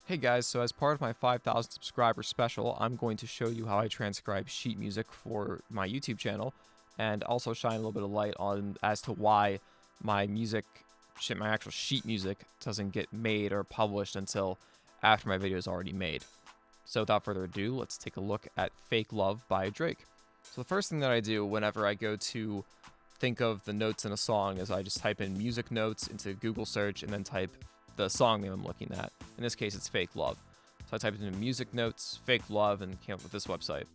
Hey guys, so as part of my 5,000 subscriber special, I'm going to show you how I transcribe sheet music for my YouTube channel, and also shine a little bit of light on as to why my actual sheet music doesn't get made or published until after my video is already made. So without further ado, let's take a look at Fake Love by Drake. So the first thing that I do whenever I go to think of the notes in a song is I just type in music notes into Google search and then type the song name I'm looking at. In this case, it's Fake Love. So I typed into music notes, Fake Love, and came up with this website.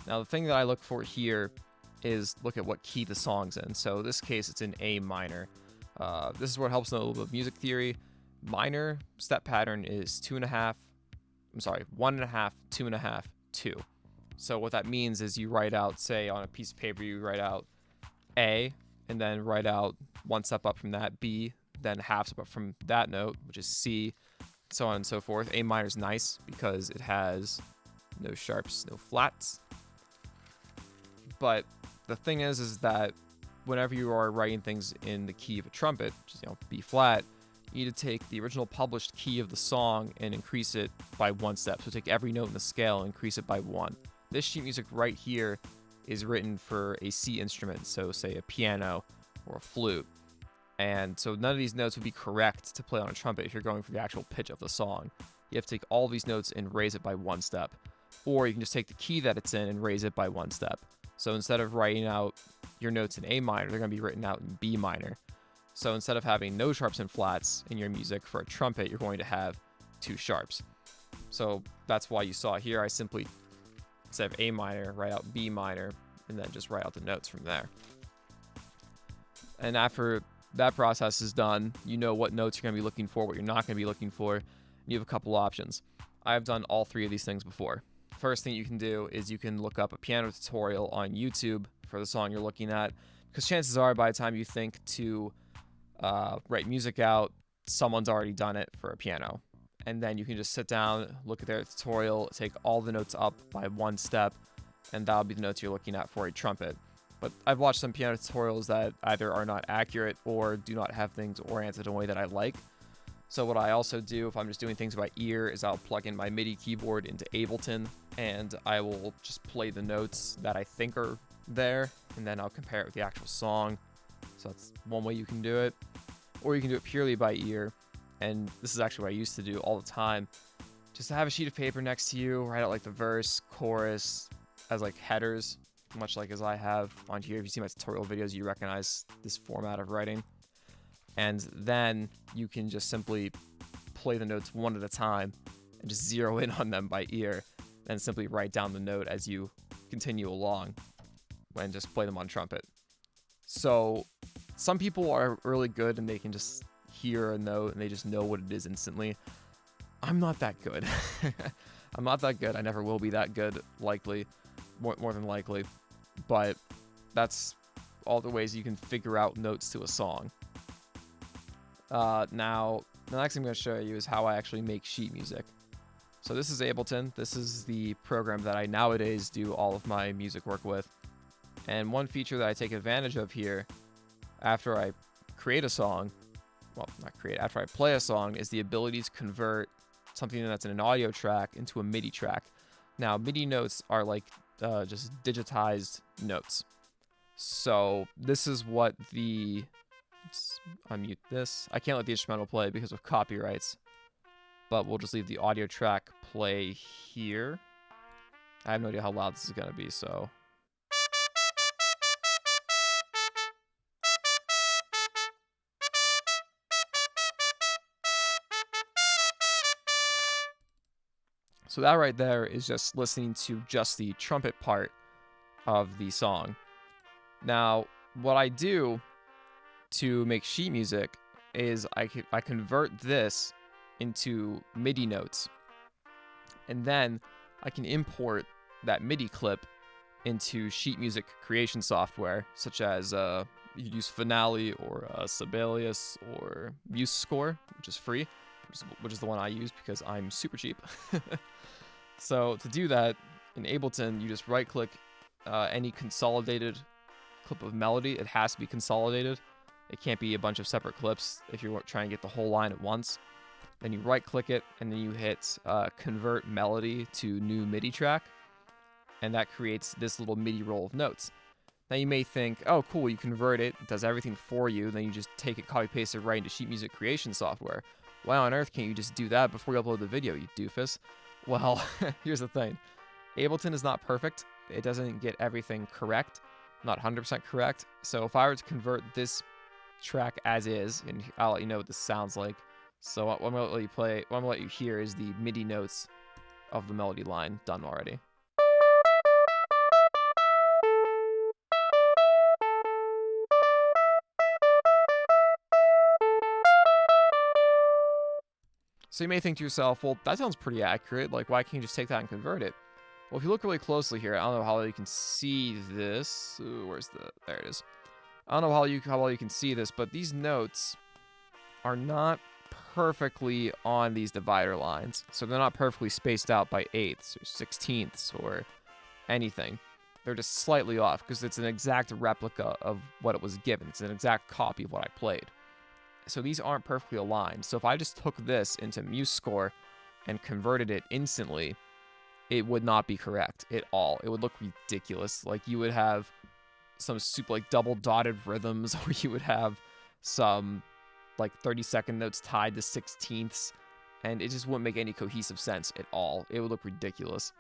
Now the thing that I look for here is look at what key the song's in. So in this case, it's in A minor. This is where it helps know a little bit of music theory. Minor step pattern is 1.5, 2.5, 2. So what that means is you write out, say on a piece of paper, you write out A, and then write out one step up from that, B, then half step up from that note, which is C, so on and so forth. A minor is nice because it has no sharps, no flats. But the thing is that whenever you are writing things in the key of a trumpet, which is, B flat, you need to take the original published key of the song and increase it by one step. So take every note in the scale and increase it by one. This sheet music right here is written for a C instrument, so say a piano or a flute. And so none of these notes would be correct to play on a trumpet if you're going for the actual pitch of the song. You have to take all these notes and raise it by one step. Or you can just take the key that it's in and raise it by one step. So instead of writing out your notes in A minor, they're going to be written out in B minor. So instead of having no sharps and flats in your music for a trumpet, you're going to have two sharps. So that's why you saw here, I simply, instead of A minor, write out B minor, and then just write out the notes from there. And after that process is done, you know what notes you're going to be looking for, what you're not going to be looking for, and you have a couple options. I've done all three of these things before. First thing you can do is you can look up a piano tutorial on YouTube for the song you're looking at, because chances are by the time you think to write music out, someone's already done it for a piano. And then you can just sit down, look at their tutorial, take all the notes up by one step, and that'll be the notes you're looking at for a trumpet. But I've watched some piano tutorials that either are not accurate or do not have things oriented in a way that I like. So what I also do if I'm just doing things by ear is I'll plug in my Midi keyboard into Ableton and I will just play the notes that I think are there, and then I'll compare it with the actual song. So that's one way you can do it. Or you can do it purely by ear, and this is actually what I used to do all the time. Just to have a sheet of paper next to you, write out like the verse, chorus as like headers, much like as I have on here. If you see my tutorial videos, you recognize this format of writing. And then you can just simply play the notes one at a time and just zero in on them by ear, and simply write down the note as you continue along and just play them on trumpet. So some people are really good and they can just hear a note and they just know what it is instantly. I'm not that good. I'm not that good. I never will be that good, likely, more than likely. But that's all the ways you can figure out notes to a song. Now, the next thing I'm going to show you is how I actually make sheet music. So this is Ableton. This is the program that I nowadays do all of my music work with. And one feature that I take advantage of here after I create a song, after I play a song, is the ability to convert something that's in an audio track into a MIDI track. Now, MIDI notes are like just digitized notes. So this is what let's unmute this. I can't let the instrumental play because of copyrights, but we'll just leave the audio track play here. I have no idea how loud this is going to be, so. So that right there is just listening to just the trumpet part of the song. Now, what I do to make sheet music is I convert this into MIDI notes. And then I can import that MIDI clip into sheet music creation software, such as you could use Finale or Sibelius or MuseScore, which is free, which is the one I use because I'm super cheap. So to do that, in Ableton, you just right-click any consolidated clip of melody. It has to be consolidated. It can't be a bunch of separate clips if you're trying to get the whole line at once. then you right click it, and then you hit convert melody to new MIDI track, and that creates this little MIDI roll of notes. Now you may think, oh cool, you convert it, it does everything for you, then you just take it, copy paste it right into sheet music creation software. Why on earth can't you just do that before you upload the video, you doofus? Well, here's the thing. Ableton is not perfect. It doesn't get everything correct, not 100% correct. So if I were to convert this track as is, and I'll let you know what this sounds like. So what I'm gonna let you play, what I'm gonna let you hear is the MIDI notes of the melody line done already. So you may think to yourself, well, that sounds pretty accurate. Like, why can't you just take that and convert it? Well, if you look really closely here, I don't know how well you can see this. Ooh, there it is. I don't know how well you can see this, but these notes are not perfectly on these divider lines. So they're not perfectly spaced out by 8ths or 16ths or anything. They're just slightly off because it's an exact replica of what it was given. It's an exact copy of what I played. So these aren't perfectly aligned. So if I just took this into MuseScore and converted it instantly, it would not be correct at all. It would look ridiculous. Like you would have some super like double dotted rhythms, or you would have some like 30-second notes tied to 16ths, and it just wouldn't make any cohesive sense at all. It would look ridiculous.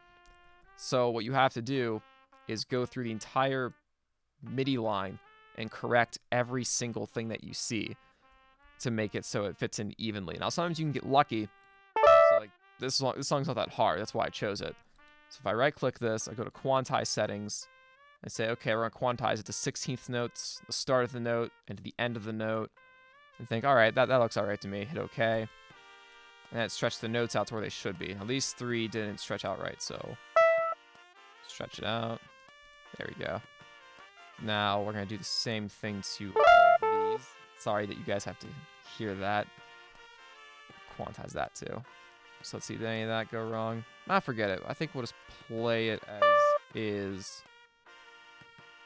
So what you have to do is go through the entire MIDI line and correct every single thing that you see to make it so it fits in evenly. Now, sometimes you can get lucky. So, like, this song's not that hard. That's why I chose it. So if I right-click this, I go to Quantize Settings. I say, okay, we're going to quantize it to 16th notes, the start of the note, and to the end of the note. And think, all right, that looks all right to me. Hit OK. And it stretched the notes out to where they should be. Now, these three didn't stretch out right, so stretch it out. There we go. Now, we're going to do the same thing to all of these. Sorry that you guys have to hear that. Quantize that too. So let's see, did any of that go wrong? Ah, forget it. I think we'll just play it as is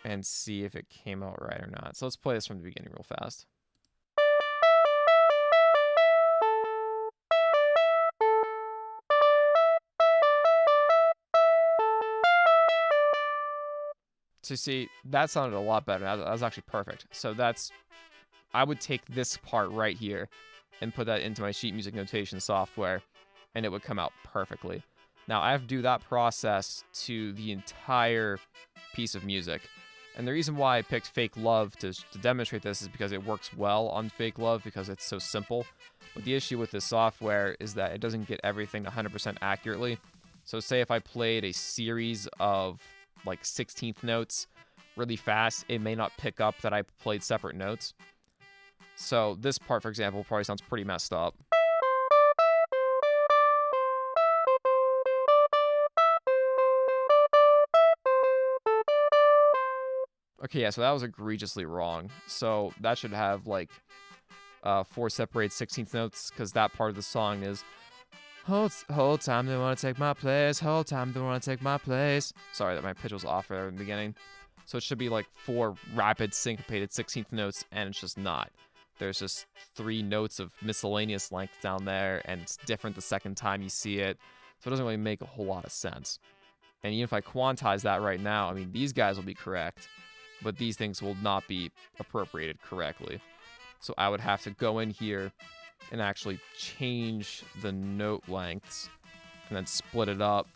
and see if it came out right or not. So let's play this from the beginning real fast. So you see, that sounded a lot better. That was actually perfect. So I would take this part right here and put that into my sheet music notation software, and it would come out perfectly. Now, I have to do that process to the entire piece of music. And the reason why I picked Fake Love to demonstrate this is because it works well on Fake Love because it's so simple. But the issue with this software is that it doesn't get everything 100% accurately. So say if I played a series of like 16th notes really fast, it may not pick up that I played separate notes. So this part, for example, probably sounds pretty messed up. Okay, yeah, so that was egregiously wrong. So that should have like 4 separated 16th notes, because that part of the song is whole time they want to take my place, whole time they want to take my place. Sorry that my pitch was off there in the beginning. So it should be like 4 rapid syncopated 16th notes, and it's just not. There's just 3 notes of miscellaneous length down there, and it's different the second time you see it. So it doesn't really make a whole lot of sense. And even if I quantize that right now, I mean, these guys will be correct, but these things will not be appropriated correctly. So I would have to go in here and actually change the note lengths and then split it up.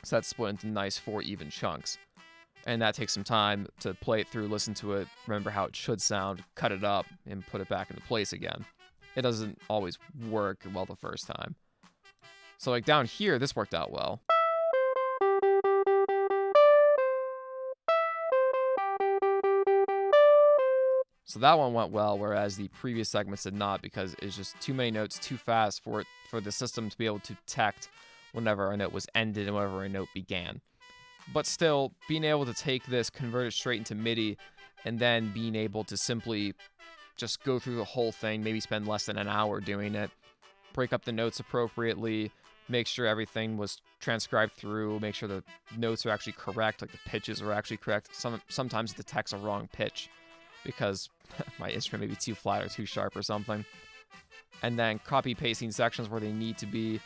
So that's split into nice 4 even chunks. And that takes some time to play it through, listen to it, remember how it should sound, cut it up, and put it back into place again. It doesn't always work well the first time. So like down here, this worked out well. So that one went well, whereas the previous segments did not, because it's just too many notes too fast for the system to be able to detect whenever a note was ended and whenever a note began. But still, being able to take this, convert it straight into MIDI, and then being able to simply just go through the whole thing, maybe spend less than an hour doing it, break up the notes appropriately, make sure everything was transcribed through, make sure the notes are actually correct, like the pitches are actually correct. Sometimes it detects a wrong pitch because my instrument may be too flat or too sharp or something. and then copy pasting sections where they need to be.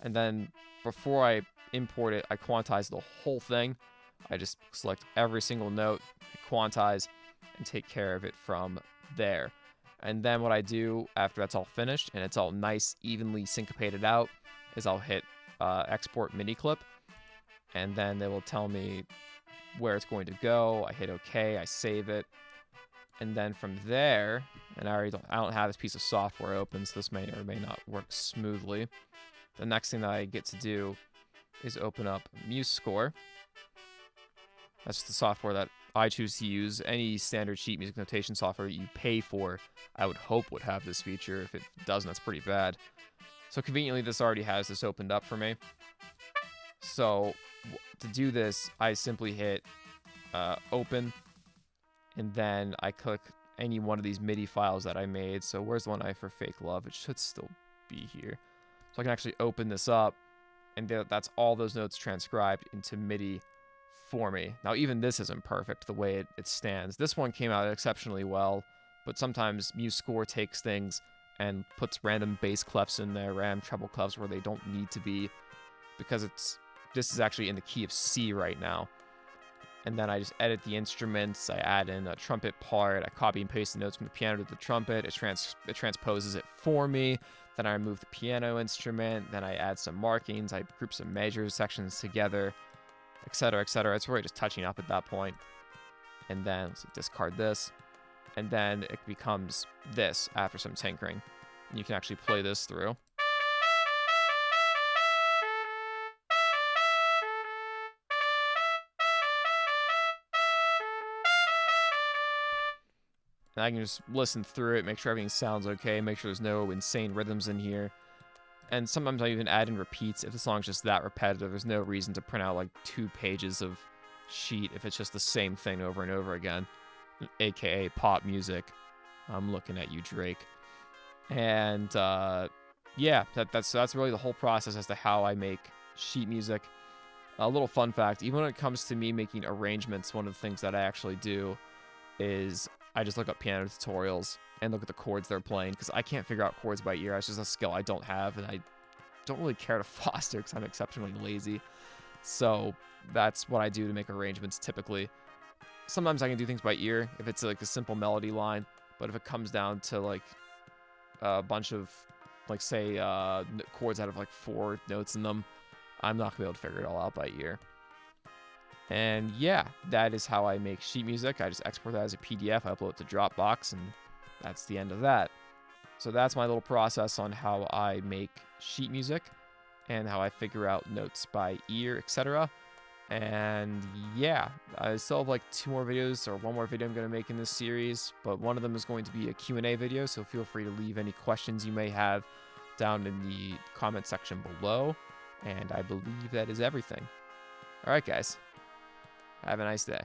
And then before I import it, I quantize the whole thing. I just select every single note, quantize, and take care of it from there. And then what I do after that's all finished and it's all nice, evenly syncopated out, is I'll hit export Miniclip, and then they will tell me where it's going to go. I hit OK, I save it, and then from there, and I don't have this piece of software open, so this may or may not work smoothly. The next thing that I get to do is open up MuseScore. That's the software that I choose to use. Any standard sheet music notation software you pay for, I would hope would have this feature. If it doesn't, that's pretty bad. So conveniently, this already has this opened up for me. So to do this, I simply hit open, and then I click any one of these MIDI files that I made. So where's the one I for Fake Love? It should still be here. So I can actually open this up, and that's all those notes transcribed into MIDI for me. Now, even this isn't perfect the way it stands. This one came out exceptionally well, but sometimes MuseScore takes things and puts random bass clefs in there, random treble clefs where they don't need to be, because this is actually in the key of C right now. And then I just edit the instruments, I add in a trumpet part, I copy and paste the notes from the piano to the trumpet, it transposes it for me, then I remove the piano instrument, then I add some markings, I group some major sections together, etc., etc. It's really just touching up at that point. And then let's discard this, and then it becomes this after some tinkering. And you can actually play this through. And I can just listen through it, make sure everything sounds okay, make sure there's no insane rhythms in here. And sometimes I even add in repeats if the song's just that repetitive. There's no reason to print out like 2 pages of sheet if it's just the same thing over and over again, aka pop music. I'm looking at you, Drake. And yeah, that's really the whole process as to how I make sheet music. A little fun fact, even when it comes to me making arrangements, one of the things that I actually do is I just look up piano tutorials and look at the chords they're playing, because I can't figure out chords by ear. It's just a skill I don't have, and I don't really care to foster because I'm exceptionally lazy. So that's what I do to make arrangements typically. Sometimes I can do things by ear if it's like a simple melody line, but if it comes down to like a bunch of, like, say, chords that have like 4 notes in them, I'm not gonna be able to figure it all out by ear. And yeah, that is how I make sheet music. I just export that as a PDF, I upload it to Dropbox, and that's the end of that. So that's my little process on how I make sheet music and how I figure out notes by ear, etc. And yeah, I still have like 2 more videos, or 1 more video I'm going to make in this series, but one of them is going to be a Q&A video, so feel free to leave any questions you may have down in the comment section below. And I believe that is everything. All right, guys. Have a nice day.